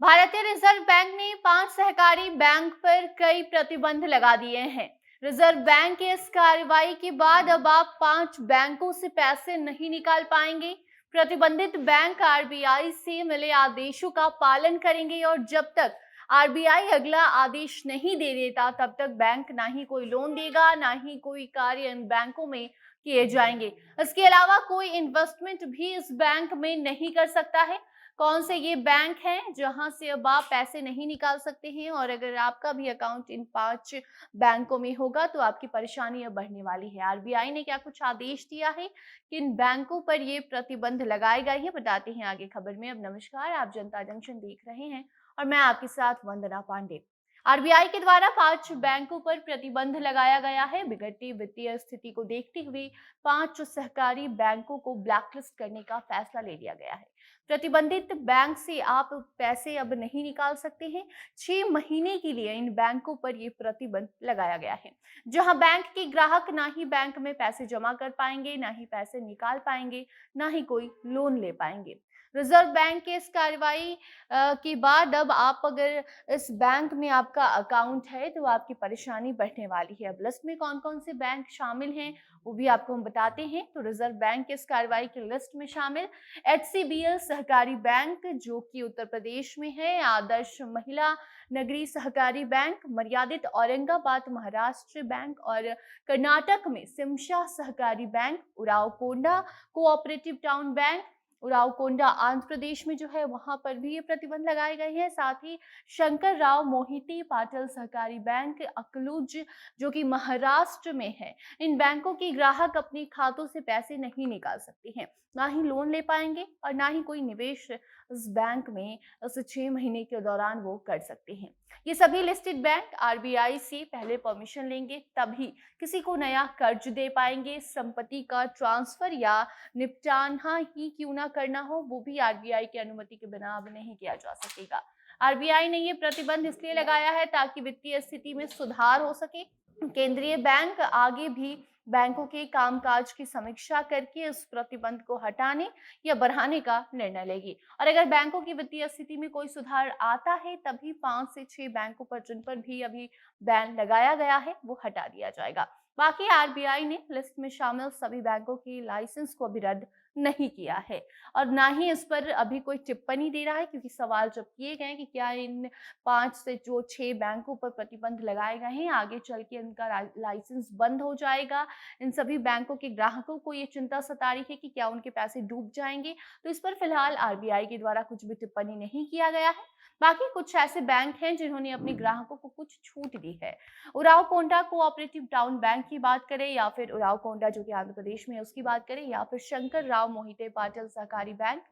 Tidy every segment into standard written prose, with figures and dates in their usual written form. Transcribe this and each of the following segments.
भारतीय reserve bank ने 5 सहकारी बैंक पर कई प्रतिबंध लगा दिए हैं। रिजर्व बैंक की इस कार्रवाई के बाद अब आप 5 बैंकों से पैसे नहीं निकाल पाएंगे। प्रतिबंधित बैंक आरबीआई से मिले आदेशों का पालन करेंगे और जब तक आरबीआई अगला आदेश नहीं दे देता तब तक बैंक ना ही कोई लोन देगा, ना ही कोई कार्य इन बैंकों में किए जाएंगे। इसके अलावा कोई इन्वेस्टमेंट भी इस बैंक में नहीं कर सकता है। कौन से ये बैंक हैं जहां से अब आप पैसे नहीं निकाल सकते हैं, और अगर आपका भी अकाउंट इन 5 बैंकों में होगा तो आपकी परेशानी अब बढ़ने वाली है। आरबीआई ने क्या कुछ आदेश दिया है, किन बैंकों पर ये प्रतिबंध लगाए गए हैं, बताते हैं आगे खबर में। अब नमस्कार, आप जनता जंक्शन देख रहे हैं और मैं आपके साथ वंदना पांडे। आरबीआई के द्वारा 5 बैंकों पर प्रतिबंध लगाया गया है। बिगड़ती वित्तीय स्थिति को देखते हुए 5 सहकारी बैंकों को ब्लैकलिस्ट करने का फैसला ले लिया गया है। प्रतिबंधित बैंक से आप पैसे अब नहीं निकाल सकते हैं। 6 महीने के लिए इन बैंकों पर यह प्रतिबंध लगाया गया है, जहां बैंक के ग्राहक ना ही बैंक में पैसे जमा कर पाएंगे, ना ही पैसे निकाल पाएंगे, ना ही कोई लोन ले पाएंगे। रिजर्व बैंक की इस कार्रवाई के बाद अब आप अगर इस बैंक में आपका अकाउंट है तो आपकी परेशानी बढ़ने वाली है। अब लिस्ट में कौन कौन से बैंक शामिल हैं वो भी आपको हम बताते हैं। तो रिजर्व बैंक की इस कार्रवाई की लिस्ट में शामिल एचसीबीएल सहकारी बैंक जो कि उत्तर प्रदेश में है, आदर्श महिला नगरी सहकारी बैंक, मर्यादित औरंगाबाद महाराष्ट्र बैंक और कर्नाटक में सिमशा सहकारी बैंक, उराव कोंडा कोऑपरेटिव टाउन बैंक, उराव कोंडा आंध्र प्रदेश में जो है वहां पर भी ये प्रतिबंध लगाए गए हैं। साथ ही शंकर राव मोहिते पाटिल सहकारी बैंक अकलूज जो कि महाराष्ट्र में है। इन बैंकों के ग्राहक अपने खातों से पैसे नहीं निकाल सकते हैं, ना ही लोन ले पाएंगे और ना ही कोई निवेश इस बैंक में इस 6 महीने के दौरान वो कर सकते हैं। ये सभी लिस्टेड बैंक आरबीआई से पहले परमिशन लेंगे तभी किसी को नया कर्ज दे पाएंगे। संपत्ति का ट्रांसफर या निपटाना ही क्यों ना करना हो, वो भी आरबीआई की अनुमति के बिना अब नहीं किया जा सकेगा। आरबीआई ने ये प्रतिबंध इसलिए लगाया है ताकि वित्तीय स्थिति में सुधार हो सके। केंद्रीय बैंक आगे भी बैंकों के कामकाज की समीक्षा करके इस प्रतिबंध को हटाने या बढ़ाने का निर्णय लेगी। और अगर बैंकों की वित्तीय स्थिति में कोई सुधार आता है तभी 5 से 6 बैंकों पर जिन पर भी अभी बैन लगाया गया है वो हटा दिया जाएगा। बाकी आरबीआई ने लिस्ट में शामिल सभी बैंकों की लाइसेंस को अभी रद्द नहीं किया है और ना ही इस पर अभी कोई टिप्पणी दे रहा है, क्योंकि सवाल जब किए गए कि क्या इन 5 से जो 6 बैंकों पर प्रतिबंध लगाए गए हैं आगे चल के इनका लाइसेंस बंद हो जाएगा, इन सभी बैंकों के ग्राहकों को ये चिंता सता रही है कि क्या उनके पैसे डूब जाएंगे। तो इस पर फिलहाल आरबीआई के द्वारा कुछ भी टिप्पणी नहीं किया गया है। बाकी कुछ ऐसे बैंक हैं जिन्होंने अपने ग्राहकों को कुछ छूट दी है। उराव कोंडा कोऑपरेटिव टाउन बैंक की बात करें या फिर उराव कोंडा जो कि आंध्र प्रदेश में है उसकी बात करें, या फिर शंकर राव मोहिते पाटिल सहकारी बैंक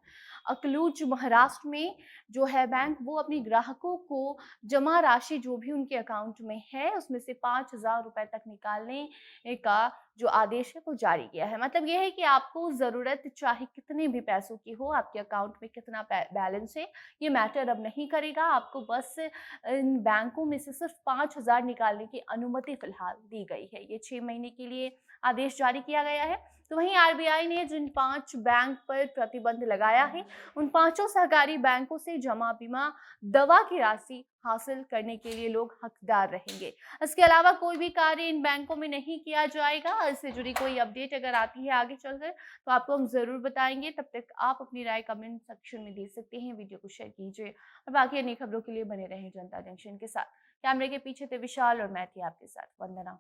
अकलूज महाराष्ट्र में जो है बैंक, वो अपने ग्राहकों को जमा राशि जो भी उनके अकाउंट में है उसमें से 5,000 रुपए तक निकालने का जो आदेश है वो जारी किया है। मतलब ये है कि आपको जरूरत चाहे कितने भी पैसों की हो, आपके अकाउंट में कितना बैलेंस है ये मैटर अब नहीं करेगा। आपको बस इन बैंकों में से सिर्फ 5,000 निकालने की अनुमति फिलहाल दी गई है। ये 6 महीने के लिए आदेश जारी किया गया है। तो वहीं आरबीआई ने जिन 5 बैंक पर प्रतिबंध लगाया है उन पांचों सहकारी बैंकों से जमा बीमा दवा की राशि हासिल करने के लिए लोग हकदार रहेंगे। इसके अलावा कोई भी कार्य इन बैंकों में नहीं किया जाएगा। इससे जुड़ी कोई अपडेट अगर आती है आगे चलकर तो आपको हम जरूर बताएंगे। तब तक आप अपनी राय कमेंट सेक्शन में दे सकते हैं, वीडियो को शेयर कीजिए और बाकी अन्य खबरों के लिए बने रहें जनता जंक्शन के साथ। कैमरे के पीछे थे विशाल और मैं थी आपके साथ वंदना।